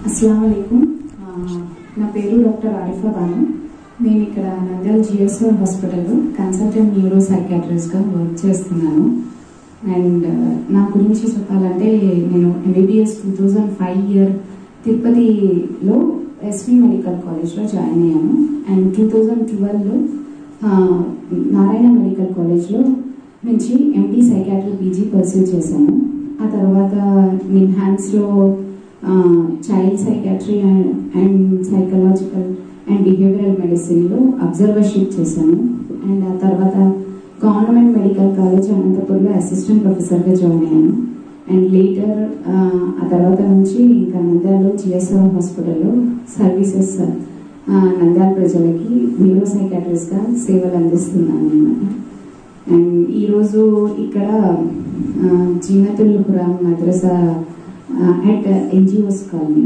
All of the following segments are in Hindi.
अस्सलाम वालेकुम। నా పేరు డాక్టర్ ఆరిఫా బాను। నేను ఇక్కడ నంద్యాల జిఎస్ఆర్ హాస్పిటల్లో కన్సల్టెంట్ న్యూరో సైకాట్రిస్ట్గా వర్క్ చేస్తున్నాను। అండ్ నా గురించి చెప్పాలంటే నేను ఎంబీబీఎస్ 2005 ఇయర్ తిరుపతిలో ఎస్వి మెడికల్ కాలేజ్లో జాయిన్ అయ్యాను। అండ్ 2012లో నారాయణ మెడికల్ కాలేజ్లో నుంచి ఎండి సైకాట్రీ పీజీ పర్సూ చేశాను। ఆ తర్వాత నిమ్హాన్స్లో child psychiatry and psychological and behavioural మెడిసిన్లో అబ్జర్వర్షిప్ చేశాను। అండ్ ఆ తర్వాత గవర్నమెంట్ మెడికల్ కాలేజ్ అనంతపూర్లో అసిస్టెంట్ ప్రొఫెసర్గా జాయిన్ అయ్యాను। అండ్ లేటర్ ఆ తర్వాత నుంచి ఇంకా నంద్యాలలో జిఎస్ఆర్ హాస్పిటల్లో సర్వీసెస్ నంద్యాల ప్రజలకి న్యూరో సైకాట్రిస్ట్గా సేవలు అందిస్తున్నాను అన్నమాట। అండ్ ఈరోజు ఇక్కడ Zeenatul Quran Madrasa at NGOs colony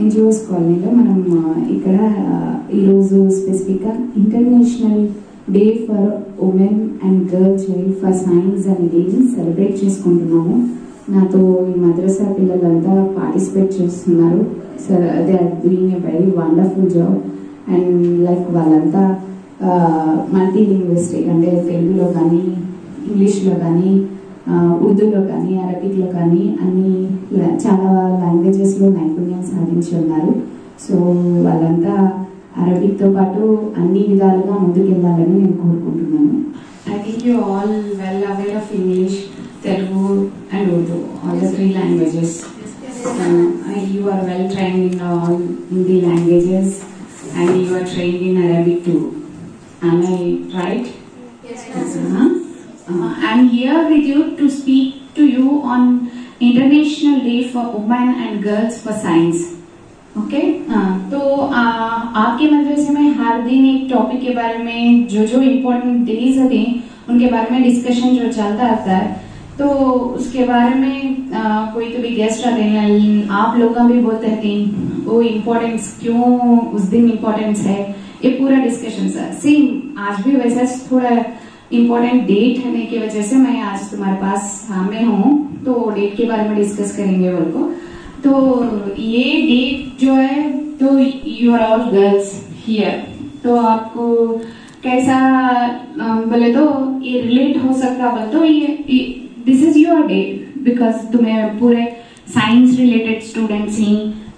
NGOs కాలనీలో మనం ఇక్కడ ఈరోజు స్పెసిఫిక్గా international day for women and girl child for science అనే డేని సెలబ్రేట్ చేసుకుంటున్నాము। నాతో ఈ మద్రసా పిల్లలంతా పార్టిసిపేట్ చేస్తున్నారు। They are doing a very wonderful job. And like వాళ్ళంతా మల్టీ లింగ్విస్టిక్ అంటే తెలుగులో కానీ ఇంగ్లీష్లో కానీ ఉర్దూలో కానీ అరబిక్లో కానీ అన్ని చాలా లాంగ్వేజెస్లో నైపుణ్యం సాధించి ఉన్నారు। సో వాళ్ళంతా అరబిక్తో పాటు అన్ని విధాలుగా ముందుకెళ్ళాలని నేను కోరుకుంటున్నాను। I think you all well aware of English, Telugu and Urdu, all the 3 languages. You are well trained in all Hindi languages and you are trained in Arabic too. Am I right? Yes, ma'am. I'm here with you to speak to you on International Day for Women and Girls for Science. Okay तो आपके मदरसे में हर दिन एक टॉपिक के बारे में जो इम्पोर्टेंट डेज होते हैं उनके बारे में डिस्कशन जो चलता रहता है, तो उसके बारे में कोई तो भी गेस्ट आते हैं, आप लोग भी बोलते रहते हैं वो इम्पोर्टेंस क्यों उस दिन इम्पोर्टेंस है, ये पूरा डिस्कशन सर सेम आज भी वैसा थोड़ा इम्पोर्टेंट डेट होने की वजह से मैं आज तुम्हारे पास सामने हूँ, तो डेट के बारे में डिस्कस करेंगे बोल को। तो ये डेट जो है तो you are all girls here, तो आपको कैसा बोले तो ये रिलेट हो सकता बोले तो ये this is your day because तुम्हें पूरे साइंस रिलेटेड स्टूडेंट्स ही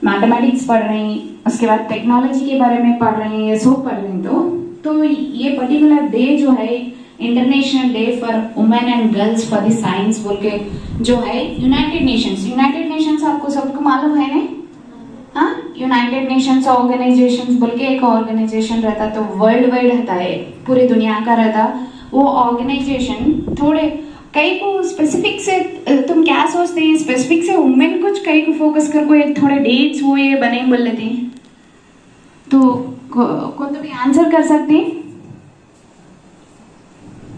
मैथमेटिक्स पढ़ रहे हैं, उसके बाद टेक्नोलॉजी के बारे में पढ़ रहे हैं, ये सब पढ़ रहे हैं। तो ये पर्टिकुलर डे जो है international day for women and girls for the science बोल के जो है यूनाइटेड नेशंस आपको सबको मालूम है नहीं? हाँ, यूनाइटेड नेशंस ऑर्गेनाइजेशन बोल के एक ऑर्गेनाइजेशन रहता, तो वर्ल्ड वाइड रहता है, पूरी दुनिया का रहता वो ऑर्गेनाइजेशन। थोड़े कई को स्पेसिफिक से तुम क्या सोचते हैं स्पेसिफिक से वुमेन कुछ कई को फोकस कर कोई थोड़े डेट्स वो ये बने बोल लेते हैं, तो कौन तो भी आंसर कर सकते हैं?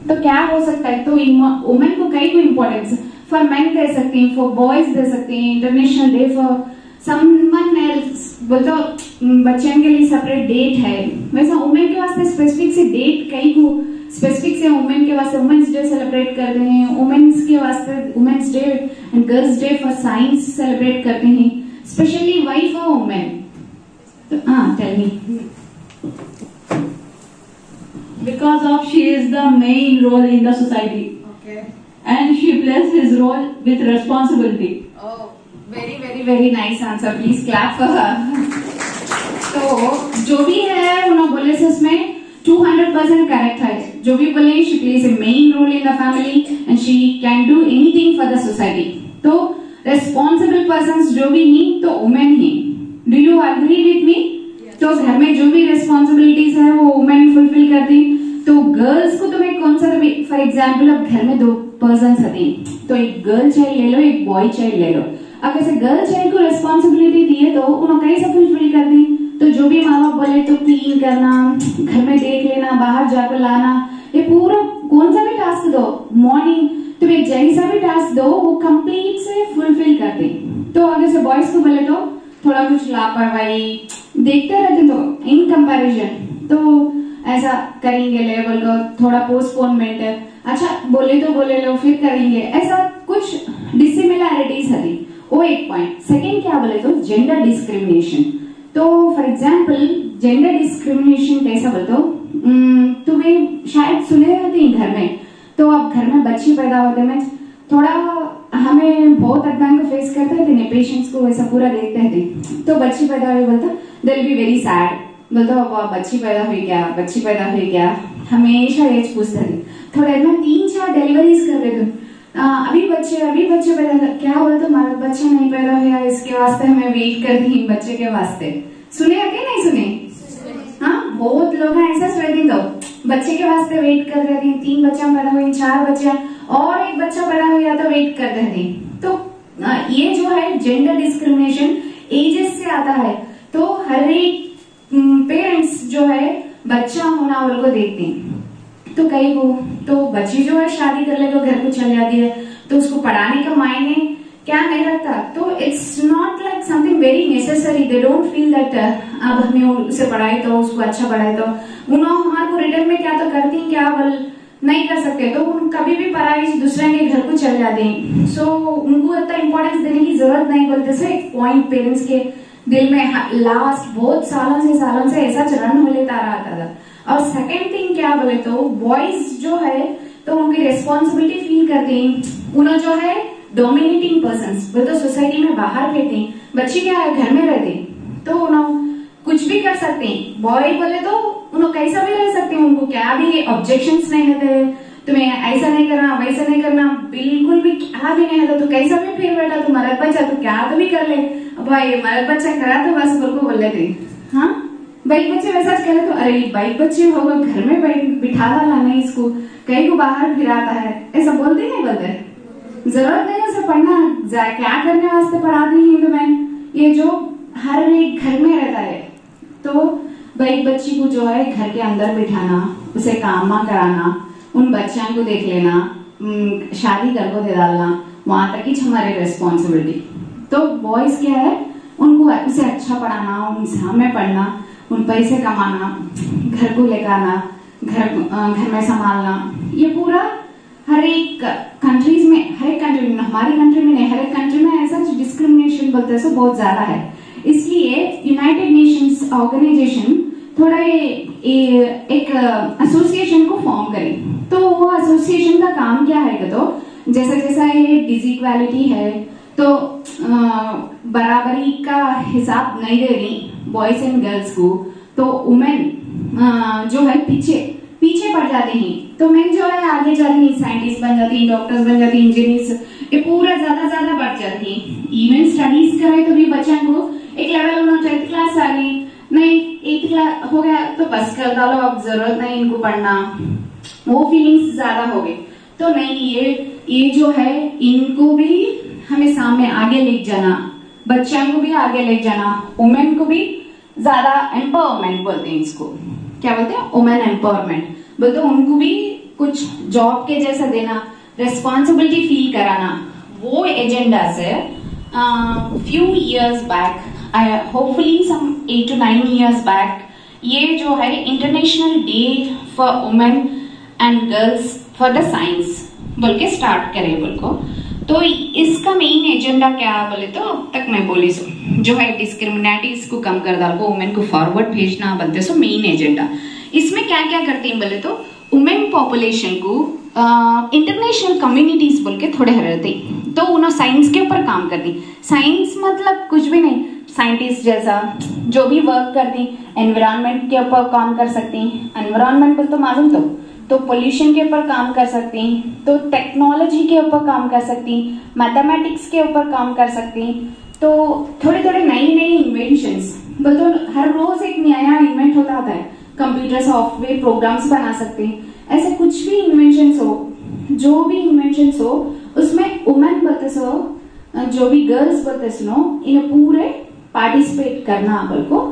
तो क्या हो सकता है? तो वुमेन को कई को इम्पोर्टेंस फॉर मेन दे सकते हैं, फॉर बॉयज दे सकते हैं, international day for someone else बोल तो बच्चों के लिए सेपरेट डेट है, वैसा वुमेन के वास्ते स्पेसिफिक से डेट कई को स्पेसिफिक से वुमेन के वास्ते वुमेन्स डे सेलिब्रेट करते हैं, वुमेन्स के वास्ते women's day and girls day for science celebrate करते हैं, स्पेशली वाई फॉर वुमेन। तो हाँ, tell me. Because of she is the main role in the society. Okay. And she plays his role with responsibility. Oh, very nice answer. Please clap for her. तो जो भी है उन्होंने बोले से उसमें 200% करेक्ट है। जो भी बोले she plays a main role in the family and she can do anything for the society. तो responsible persons जो भी ही तो women he. Do you agree with me? तो घर में जो भी रिस्पॉन्सिबिलिटीज है वो वुमेन फुलफिल करती, तो गर्ल्स को तुम्हें कौन सा भी फॉर एग्जाम्पल अब घर में 2 पर्सन आते हैं, तो एक गर्ल चाइल्ड ले लो एक बॉय चाइल्ड ले लो, अगर से गर्ल चाइल्ड को रिस्पॉन्सिबिलिटी दिए तो उन्होंने कैसे फुलफिल करती, तो जो भी माँ बाप बोले तो क्लीन करना, घर में देख लेना, बाहर जाकर लाना, ये पूरा कौन सा भी टास्क दो मॉर्निंग तुम्हें जैसा भी टास्क दो वो कंप्लीट से फुलफिल करती। तो अगर से बॉयज को बोले तो थोड़ा कुछ लापरवाही देखते रहते, तो इन कंपैरिजन तो ऐसा करेंगे लेवल को थोड़ा पोस्टपोनमेंट है, अच्छा बोले तो बोले लो फिर करेंगे, ऐसा कुछ डिसिप्लिन सिमिलैरिटीज हती वो एक पॉइंट। सेकंड क्या बोले तो जेंडर डिस्क्रिमिनेशन। तो फॉर एग्जांपल जेंडर डिस्क्रिमिनेशन कैसा बोले तो तुम्हें शायद सुने रहते घर में, तो अब घर में बच्ची पैदा होते में थोड़ा हमें बहुत अदनान को फेस करते थे, पेशेंट्स को वैसा पूरा देखते थे, तो बच्ची पैदा हुई बोलता they will be very sad, बोलता बच्ची पैदा हुई क्या, बच्ची पैदा हुई क्या, हमेशा ये पूछते थे। थोड़ा ना 3-4 डिलीवरीज कर रहे थे, अभी बच्चे पैदा क्या बोलते हमारा बच्चा नहीं पैदा हुआ, इसके वास्ते हमें वेट कर दी बच्चे के वास्ते। सुने या नहीं सुने? हाँ, बहुत लोग हैं ऐसा सोच दिन तो बच्चे के वास्ते वेट कर रहे थे, 3 बच्चा पैदा हुए, 4 बच्चे और एक बच्चा पैदा हुआ तो वेट कर रहे थे। तो ये जो है जेंडर डिस्क्रिमिनेशन एजेस से आता है। तो हर एक पेरेंट्स जो है बच्चा होना वालों को देखते हैं, तो कई को तो बच्ची जो है शादी कर ले तो घर को चल जाती है, तो उसको पढ़ाने का मायने क्या नहीं रखता, तो it's not like something very necessary. They don't feel that अब हमें उसे पढ़ाई तो उसको अच्छा पढ़ाई तो उन्होंने हमारे को रिटर्न में क्या तो करती हैं, क्या बल नहीं कर सकते, तो उन कभी भी पढ़ाई दूसरे के घर को चल जाते हैं। सो उनको इतना इंपॉर्टेंस देने की जरूरत नहीं बोलते से एक पॉइंट पेरेंट्स के दिल में लास्ट बहुत सालों से ऐसा चलन हो लेता रहा था। और सेकेंड थिंग क्या बोले तो बॉयज जो है तो उनकी रेस्पॉन्सिबिलिटी फील करते हैं, उन्होंने जो है डोमिनेटिंग पर्सन्स वो तो सोसाइटी में बाहर रहते हैं, बच्चे क्या है घर में रहते हैं, तो उन्होंने कुछ भी कर सकते हैं। बॉय बोले तो उन्होंने कैसा भी रह सकते हैं, उनको क्या भी ऑब्जेक्शंस नहीं होते, तुम्हें ऐसा नहीं करना वैसा नहीं करना, बिल्कुल भी क्या भी नहीं होता, तो कैसा भी फिर बेटा तू मरद बच्चा तो क्या तो भी कर ले, भाई मरद बच्चा करा तो बस बोल को बोल लेते। हाँ, बाइक बच्चे वैसा करे तो अरे बाइक बच्चे होगा घर में बिठा डाला नहीं, इसको कहीं को बाहर फिराता है, ऐसा बोलते नहीं बोलते, जरूरत नहीं उसे पढ़ना, क्या करने वास्ते पढ़ा दी हिंदू में, ये जो हर एक घर में रहता है। तो भाई बच्ची को जो है घर के अंदर बिठाना, उसे काम कराना, उन बच्चों को देख लेना, शादी कर को दे डालना, वहां तक ही हमारी रेस्पॉन्सिबिलिटी। तो बॉयज क्या है, उनको उसे अच्छा पढ़ाना, उन सामने पढ़ना, उन पैसे कमाना, घर को लेकर आना, घर में संभालना, ये पूरा हर एक कंट्रीज में, हर एक कंट्री में, हमारी कंट्री में नहीं, हर एक कंट्री में ऐसा डिस्क्रिमिनेशन बोलते हैं बहुत ज्यादा है। इसलिए यूनाइटेड नेशंस ऑर्गेनाइजेशन थोड़ा एक एसोसिएशन को फॉर्म करे। तो वो एसोसिएशन का काम क्या है तो जैसा जैसा ये डिसइक्वालिटी है, तो बराबरी का हिसाब नहीं दे रही बॉयज एंड गर्ल्स को, तो वुमेन जो है पीछे पड़ जाते हैं, तो मेन जो है आगे जाती है, साइंटिस्ट बन जाती है, डॉक्टर्स बन जाती है, इंजीनियर्स, ये पूरा ज्यादा बढ़ जाती है। इवन स्टडीज करे तो भी बच्चों को एक लेवल होना, 10th क्लास आ गई नहीं 8th क्लास हो गया तो बस कर डालो, अब जरूरत नहीं इनको पढ़ना, वो फीलिंग्स ज्यादा हो गई। तो नहीं, ये जो है इनको भी हमें सामने आगे ले जाना, बच्चों को भी आगे ले जाना, वुमेन को भी ज्यादा एम्पावरमेंट बोलते हैं इसको, क्या बोलते हैं, वुमेन एम्पावरमेंट बोलते हैं, उनको भी कुछ जॉब के जैसा देना, रेस्पॉन्सिबिलिटी फील कराना। वो एजेंडा से few years back, hopefully some 8 to 9 years back, ये जो है international day for women and girls for the science बोल के स्टार्ट करे बोल को। तो इसका मेन एजेंडा क्या बोले तो अब तक मैं बोली सो जो है डिस्क्रिमिनेटिव को कम कर डाल को, वुमेन को फॉरवर्ड भेजना बनते सो मेन एजेंडा। इसमें क्या क्या करते हैं बोले तो वुमेन पॉपुलेशन को इंटरनेशनल कम्युनिटीज बोल के थोड़े रहते, तो उन्होंने साइंस के ऊपर काम करती। साइंस मतलब कुछ भी नहीं, साइंटिस्ट जैसा जो भी वर्क करती, एनवायरनमेंट के ऊपर काम कर सकती, एनवायरनमेंट पर तो मालूम तो पोल्यूशन के ऊपर काम कर सकती, तो टेक्नोलॉजी के ऊपर काम कर सकती, मैथमेटिक्स के ऊपर काम कर सकती, तो थोड़े थोड़े नई इन्वेंशंस बोलते, हर रोज एक नया इन्वेंट होता है, कंप्यूटर सॉफ्टवेयर प्रोग्राम्स बना सकते, ऐसे कुछ भी इन्वेंशंस हो, जो भी इन्वेंशंस हो उसमें वुमेन बोलते सो, जो भी गर्ल्स बोलते सुनो, इन्हें पूरे पार्टिसिपेट करना बोल को,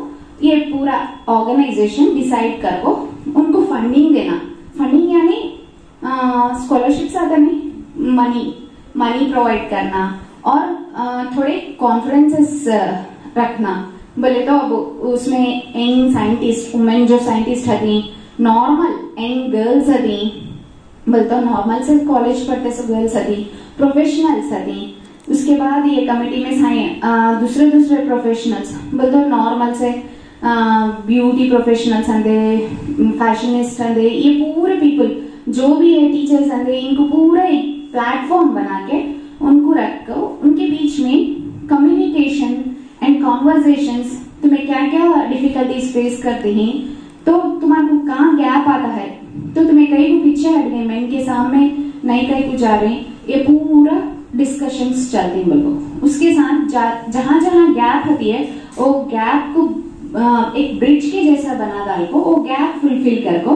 ये पूरा ऑर्गेनाइजेशन डिसाइड कर को उनको फंडिंग देना। फंडिंग यानी स्कॉलरशिप्स आता नहीं, मनी प्रोवाइड करना, और थोड़े कॉन्फ्रेंसेस रखना बोले तो अब उसमें यंग साइंटिस्ट, वुमेन जो साइंटिस्ट हती, नॉर्मल यंग गर्ल्स हती बोले तो नॉर्मल से कॉलेज पढ़ते से गर्ल्स हती, प्रोफेशनल्स हती, उसके बाद ये कमेटी में दूसरे दूसरे प्रोफेशनल्स बोलते नॉर्मल से ब्यूटी प्रोफेशनल्स अंदे, फैशनिस्ट अंदे, ये पूरे पीपल जो भी है टीचर्स अंदे, इनको पूरा एक प्लेटफॉर्म बना के उनको रखकर उनके बीच में कम्युनिकेशन एंड कॉन्वर्जेशंस, तुम्हें क्या क्या डिफिकल्टीज फेस करते हैं, तो तुम्हारे कहाँ गैप आता है, तो तुम्हें कहीं को पीछे हट गए, मैं इनके सामने नहीं कहीं को जा रहे, ये पूरा डिस्कशंस चलती हैं बोलो। उसके साथ जहां जहां गैप होती है वो गैप को एक ब्रिज के जैसा बना डाल को, वो गैप फुलफिल कर को,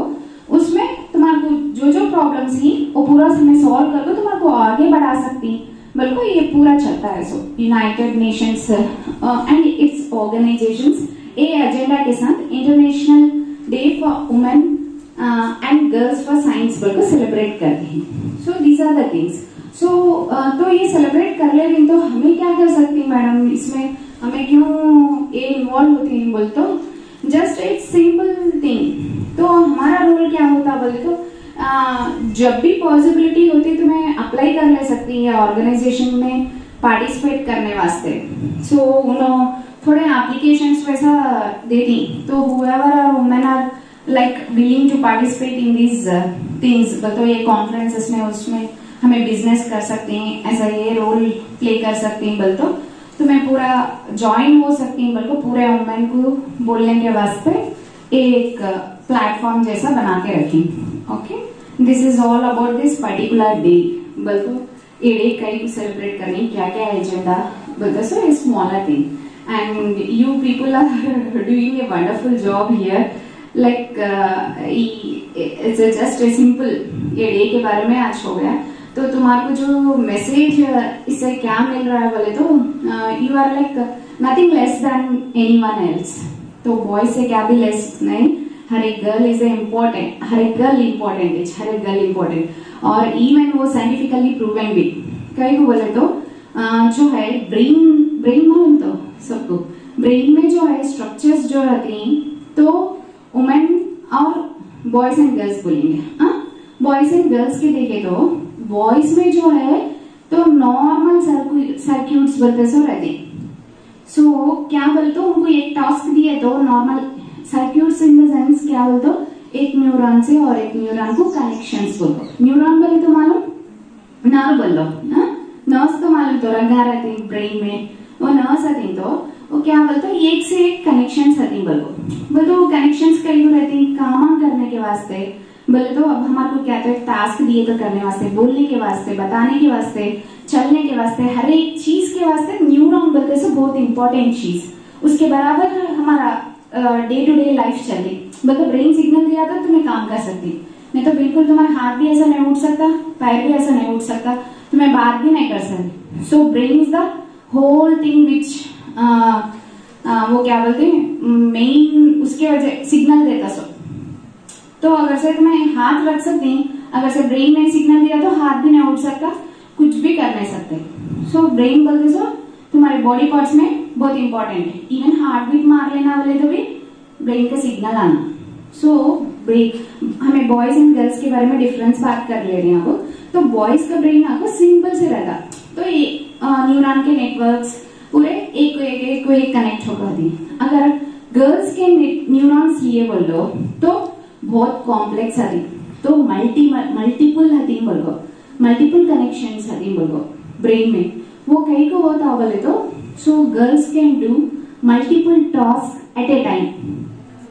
उसमें तुम्हारे को जो जो प्रॉब्लम्स ही वो पूरा समय सॉल्व कर दो, तुम्हारे को आगे बढ़ा सकती बिल्कुल। ये पूरा चलता है। So united nations and its organisations ये एजेंडा के साथ international day for women and girls for science बोल को सेलिब्रेट करते हैं। So these are the things. So तो ये सेलिब्रेट कर ले रही, तो हमें क्या कर सकती है मैडम, इसमें हमें क्यों ये इन्वॉल्व होती है बोल तो जस्ट इट्स सिंपल थिंग। तो हमारा रोल क्या होता बोले तो जब भी पॉसिबिलिटी होती है तो मैं अप्लाई कर ले सकती है ऑर्गेनाइजेशन में पार्टिसिपेट करने वास्ते। सो थोड़े एप्लीकेशंस वैसा देती, तो whoever are women are like willing to participate in these things, तो ये कॉन्फ्रेंसेस में उसमें हमें बिजनेस कर सकते हैं, ऐसा ये रोल प्ले कर सकते हैं बोल तो मैं पूरा ज्वाइन हो सकती हूँ बोल को, पूरे वुमेन को बोलने के वास्ते एक प्लेटफॉर्म जैसा बना के रखी। Okay, this is all about this particular day बोल तो ये डे कहीं सेलिब्रेट करने क्या क्या एजेंडा बोलते, so smaller thing and you people are doing a wonderful job here, like it's just a simple ये डे के बारे में आज हो गया। तो तुम्हारे को जो मैसेज इससे क्या मिल रहा है बोले तो you are like nothing less than anyone else. तो बॉयज से क्या भी लेस नहीं, हर एक गर्ल इज इम्पोर्टेंट, हर एक गर्ल इम्पोर्टेंट है, हर एक गर्ल इम्पोर्टेंट। और इवन वो साइंटिफिकली प्रूवन भी कहीं को बोले तो जो है ब्रेन मालूम तो सबको, ब्रेन में जो है स्ट्रक्चर्स जो रहती हैं, तो वुमेन और बॉयज एंड गर्ल्स बोलेंगे। बॉयज एंड गर्ल्स के देखे तो बॉयज में जो है तो नॉर्मल सर्क्यूट्स बोलते सो रहते। सो क्या बोलते उनको एक टास्क दिए तो normal circuits in the sense क्या बोलते, एक न्यूरॉन से और एक न्यूरॉन को कनेक्शंस बोलते। न्यूरॉन बोले तो मालूम, नर्व बोलो, नर्व्स तो मालूम तो रंगा रहती ब्रेन में, वो नर्व्स आती तो वो क्या बोलते एक से एक कनेक्शंस आती बोलते वो कनेक्शंस कई रहती काम करने के वास्ते बोले तो अब हमारे को क्या तो टास्क दिए तो करने वास्ते, बोलने के वास्ते, बताने के वास्ते, चलने के वास्ते, हर एक चीज के वास्ते न्यूरॉन बोलते से बहुत इंपॉर्टेंट चीज। उसके बराबर हमारा डे टू डे लाइफ चलती बोलते ब्रेन सिग्नल दिया तो तुम्हें काम कर सकती, नहीं तो बिल्कुल तुम्हारा हाथ भी ऐसा नहीं उठ सकता, पैर भी ऐसा नहीं उठ सकता, तुम्हें बात भी नहीं कर सकती। So brain is the whole thing which वो क्या बोलते हैं मेन उसके वजह सिग्नल देता। सो तो अगर से तुम्हें हाथ रख सकते हैं, अगर से ब्रेन ने सिग्नल दिया तो हाथ भी नहीं उठ सकता, कुछ भी कर नहीं सकते। सो ब्रेन बोलते सो तुम्हारे बॉडी पार्ट्स में बहुत इंपॉर्टेंट है। इवन हार्ट बीट मार लेना बोले तो भी ब्रेन का सिग्नल आना। सो हमें बॉयज एंड गर्ल्स के बारे में डिफरेंस बात कर ले रहे हैं अब। तो बॉयज का ब्रेन आपको सिंपल से रहता, तो ये न्यूरॉन के नेटवर्क्स पूरे एक को एक कनेक्ट होकर दी। अगर गर्ल्स के न्यूरॉन्स लिए बोल दो तो बहुत कॉम्प्लेक्स आती, तो मल्टीपल हती बोलो, मल्टीपल कनेक्शंस हती बोलो ब्रेन में। वो कहीं को होता बोले तो so girls can do multiple task at A time.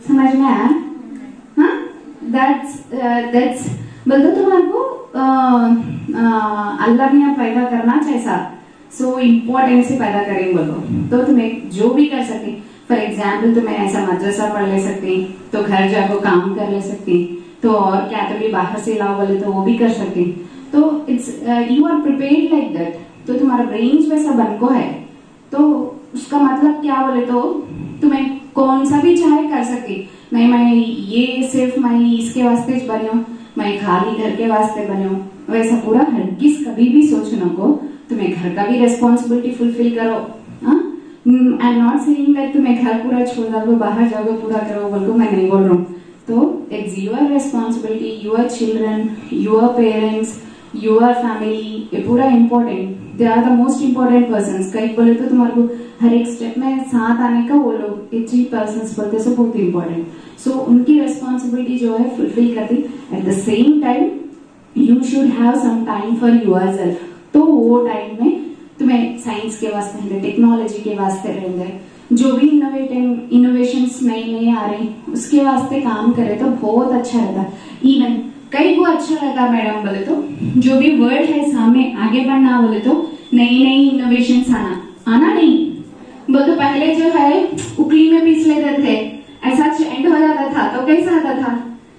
समझ में आया? हाँ, दैट्स बोलते तुम्हारे को अल्लाह ने पैदा करना चाहता, सो इम्पोर्टेंस से पैदा करेंगे बोलो तो तुम्हें जो भी कर सकते। फॉर एग्जाम्पल तुम्हें ऐसा मदरसा पढ़ ले सकती, तो घर जाकर काम कर ले सकती, तो और क्या तो भी बाहर से लाओ बोले तो वो भी कर सकती। तो it's you are prepared like that. तो तुम्हारा ब्रेन वैसा बनको है, तो उसका मतलब क्या बोले तो तुम्हें कौन सा भी चाहे कर सकती। नहीं मैं ये सिर्फ मैं इसके वास्ते बनी हूँ, मैं खाली घर के वास्ते बनी हूँ, वैसा पूरा हरगिज कभी भी सोचना को। तुम्हें घर का भी रेस्पॉन्सिबिलिटी फुलफिल करो। I am not saying that तुम्हें घर पूरा छोड़ दो, बाहर जाओगे पूरा करो बोलो, मैं नहीं बोल रहा हूँ। तो it's your responsibility, your children, your parents, your family, ये पूरा important, they are the most important person. कई बोले तो तुम्हारे को हर एक स्टेप में साथ आने का वो लोग, ये 3 पर्सन बोलते सो बहुत इम्पोर्टेंट। सो उनकी रेस्पॉन्सिबिलिटी जो है फुलफिल करती। At the same time you should have some time for yourself. तो वो टाइम में तुम्हें साइंस के वास्ते, टेक्नोलॉजी के वास्ते रहेंगे, जो भी इनोवेशंस नई नई आ रही उसके वास्ते काम करे तो बहुत अच्छा रहता। इवन कई को अच्छा रहता मैडम बोले तो, जो भी वर्ल्ड है सामने आगे बढ़ना बोले तो नई नई इनोवेशंस आना नहीं बोले तो पहले जो है उकली में पीस लेते थे, ऐसा एंड हो जाता था। तो कैसा आता था,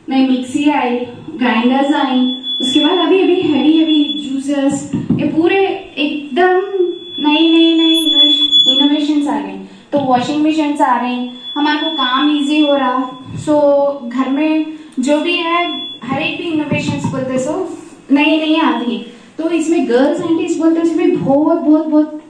नई मिक्सी आई, ग्राइंडर्स आई, उसके बाद अभी अभी हैवी जूसर्स, ये पूरे एकदम नई इनोवेशंस आ गई। तो वॉशिंग मशीन आ रही, हमारे को काम इजी हो रहा। सो घर में जो भी है हर एक भी इनोवेशंस बोलते सो नई आती। तो इसमें गर्ल साइंटिस्ट बोलते इसमें बहुत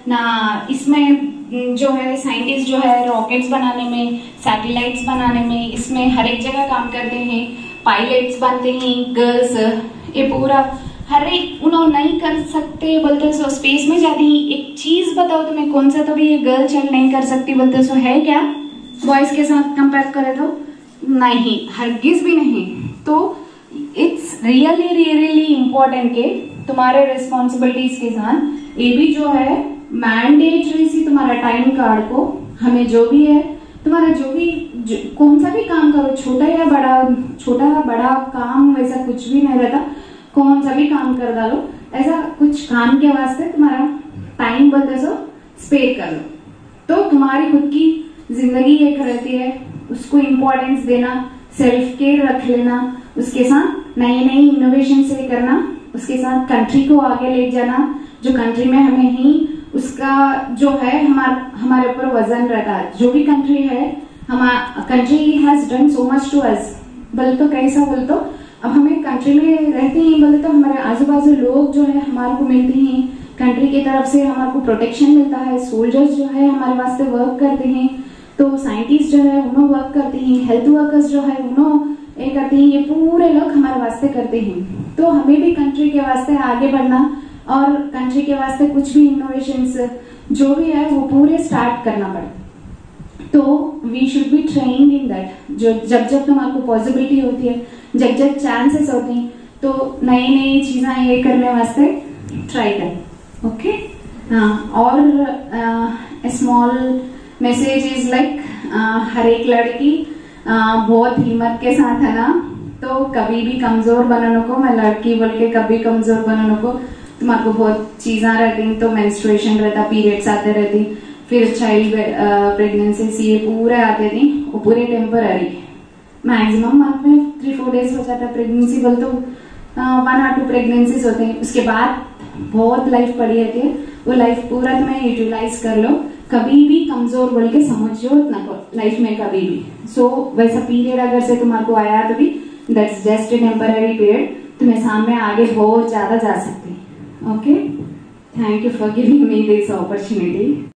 ना, इसमें जो है साइंटिस्ट जो है रॉकेट्स बनाने में, सैटेलाइट्स बनाने में, इसमें हर एक जगह काम करते हैं, पायलट्स बनते हैं गर्ल्स। ये पूरा हर एक उन्होंने नहीं कर सकते बोलते सो स्पेस में जाती ही। एक चीज बताओ तुम्हें, कौन सा तो भी ये गर्ल चाइल्ड नहीं कर सकती बोलते सो है क्या? बॉयज के साथ कंपेयर करे तो नहीं, हरगिज भी नहीं। तो इट्स रियली इम्पोर्टेंट के तुम्हारे रिस्पॉन्सिबिलिटीज के साथ ये भी जो है मैंडेटरी सी तुम्हारा टाइम कार्ड को, हमें जो भी है तुम्हारा कौन सा भी काम करो, छोटा या बड़ा काम वैसा कुछ भी नहीं रहता, कौन सा भी काम कर डालो। ऐसा कुछ काम के वास्ते तुम्हारा टाइम बोलते सो स्पेयर कर लो। तो तुम्हारी खुद की जिंदगी एक रहती है, उसको इम्पोर्टेंस देना, सेल्फ केयर रख लेना, उसके साथ नई इनोवेशन से करना, उसके साथ कंट्री को आगे ले जाना। जो कंट्री में हमें ही उसका जो है हमारे ऊपर वजन रहता है। जो भी कंट्री है, हमारा country has done so much to us. बोले तो कैसा बोले तो अब हमें कंट्री में रहते हैं बोले तो हमारे आजू बाजू लोग जो है हमारे को मिलते हैं, कंट्री की तरफ से हमारे को प्रोटेक्शन मिलता है, सोल्जर्स जो है हमारे वास्ते वर्क करते हैं, तो साइंटिस्ट जो है उन्होंने वर्क करते हैं, हेल्थ वर्कर्स जो है उन्होंने करते हैं, ये पूरे लोग हमारे वास्ते करते हैं। तो हमें भी कंट्री के वास्ते आगे बढ़ना और कंट्री के वास्ते कुछ भी इनोवेशंस जो भी है वो पूरे स्टार्ट करना पड़ता। तो we should be trained in that. जो जब तुम्हारे को पॉसिबिलिटी होती है, जब चांसेस होती हैं, तो नई चीजें ये करने वास्ते ट्राई करें। ओके हाँ, और स्मॉल मैसेज इज लाइक, हर एक लड़की बहुत हिम्मत के साथ है ना, तो कभी भी कमजोर बनने को, मैं लड़की बोल के कभी कमजोर बनने को, तुम्हारे को बहुत चीजें रहती, तो मेंस्ट्रुएशन रहता, पीरियड्स आते रहती, फिर चाइल्ड प्रेगनेंसी ये पूरे आते थी, वो पूरे टेम्पररी, मैक्सिमम मंथ में 3-4 डेज हो जाता है प्रेगनेंसी बोल तो 1 or 2 प्रेगनेंसीज होते हैं। उसके बाद बहुत लाइफ पड़ी रहती है, वो लाइफ पूरा तुम्हें यूटिलाइज कर लो, कभी भी कमजोर बोल के समझो ना लाइफ में कभी भी। सो वैसा पीरियड अगर से तुम्हारे को आया तो भी that's just a temporary period, तुम्हें सामने आगे बहुत ज्यादा जा सकती है। Okay, thank you for giving me this opportunity.